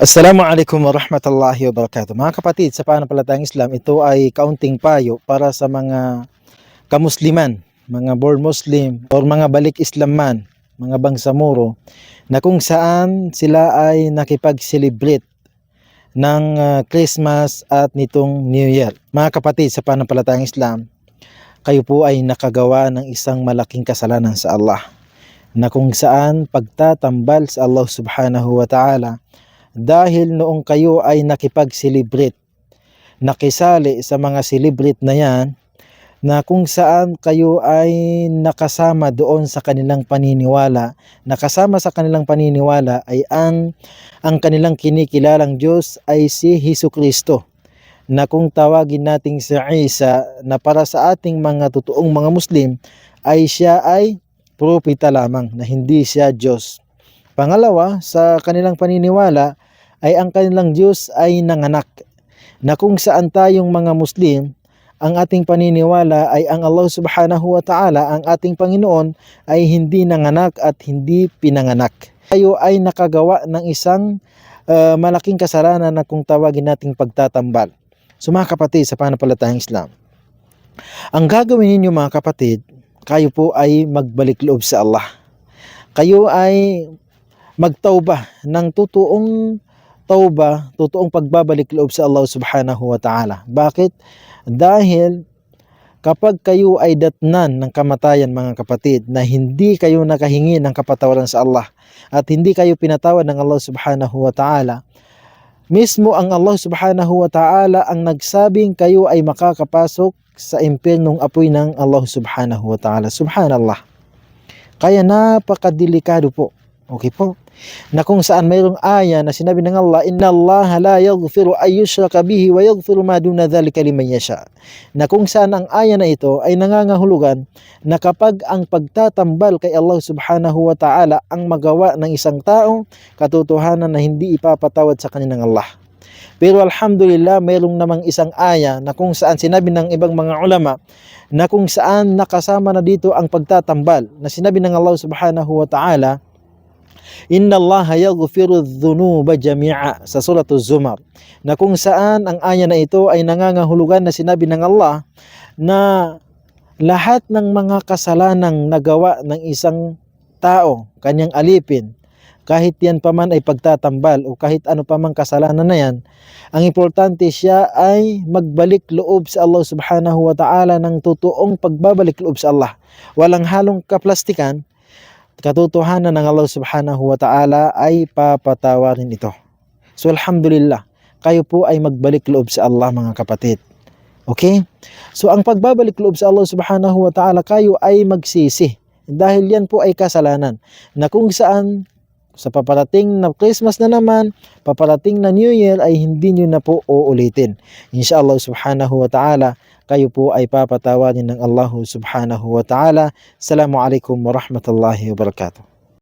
Assalamualaikum warahmatullahi wabarakatuh. Mga kapatid, sa pananampalatayang Islam, ito ay kaunting payo para sa mga kamusliman, mga born Muslim or mga balik Islam man, mga bangsamoro, na kung saan sila ay nakipag-celebrate ng Christmas at nitong New Year. Mga kapatid, sa pananampalatayang Islam, kayo po ay nakagawa ng isang malaking kasalanan sa Allah, na kung saan pagtatambal sa Allah subhanahu wa ta'ala dahil noong kayo ay nakipag-celebrate, nakisali sa mga celebrate na yan, na kung saan kayo ay nakasama doon sa kanilang paniniwala, nakasama sa kanilang paniniwala ay ang kanilang kinikilalang Diyos ay si Hesukristo, na kung tawagin nating si Isa, na para sa ating mga totoong mga Muslim ay siya ay propeta lamang, na hindi siya Diyos. Pangalawa, sa kanilang paniniwala ay ang kanilang Diyos ay nanganak, na kung saan tayong mga Muslim, ang ating paniniwala ay ang Allah subhanahu wa ta'ala, ang ating Panginoon, ay hindi nanganak at hindi pinanganak. Tayo ay nakagawa ng isang malaking kasalanan na kung tawagin nating pagtatambal. So mga kapatid, sa pananampalatayang Islam, ang gagawin ninyo mga kapatid, kayo po ay magbalik loob sa Allah. Kayo ay magtauba ng totoong pagbabalik loob sa Allah subhanahu wa ta'ala. Bakit? Dahil kapag kayo ay datnan ng kamatayan mga kapatid, na hindi kayo nakahingi ng kapatawaran sa Allah at hindi kayo pinatawad ng Allah subhanahu wa ta'ala, mismo ang Allah subhanahu wa ta'ala ang nagsabing kayo ay makakapasok sa impyernong apoy ng Allah subhanahu wa ta'ala. Subhanallah. Kaya napakadelikado po. Okay po? Na kung saan mayroong aya na sinabi ng Allah, "Inna Allah la yaghfiru ay yushraka bihi wa yaghfiru ma duna dhalika liman yasha." Na kung saan ang aya na ito ay nangangahulugan na kapag ang pagtatambal kay Allah subhanahu wa ta'ala ang magawa ng isang tao, katotohanan na hindi ipapatawad sa kanya ng Allah. Pero alhamdulillah, mayroong namang isang aya na kung saan sinabi ng ibang mga ulama na kung saan nakasama na dito ang pagtatambal, na sinabi ng Allah subhanahu wa ta'ala, "Inna Allah yaghfiru dhunuba jami'a," sa Surah Az-Zumar, na kung saan ang aya na ito ay nangangahulugan na sinabi ng Allah na lahat ng mga kasalanang nagawa ng isang tao, kanyang alipin, kahit yan pa man ay pagtatambal o kahit ano pa mang kasalanan na yan, ang importante siya ay magbalik loob sa Allah subhanahu wa ta'ala ng totoong pagbabalik loob sa Allah. Walang halong kaplastikan. Katotohanan ng Allah subhanahu wa ta'ala ay papatawarin ito. So alhamdulillah, kayo po ay magbalik loob sa Allah mga kapatid. Okay? So ang pagbabalik loob sa Allah subhanahu wa ta'ala, kayo ay magsisi. Dahil yan po ay kasalanan, na kung saan sa paparating na Christmas na naman, paparating na New Year ay hindi nyo na po uulitin. Inshallah subhanahu wa ta'ala, kayo po ay papatawarin ng Allah subhanahu wa ta'ala. Assalamualaikum warahmatullahi wabarakatuh.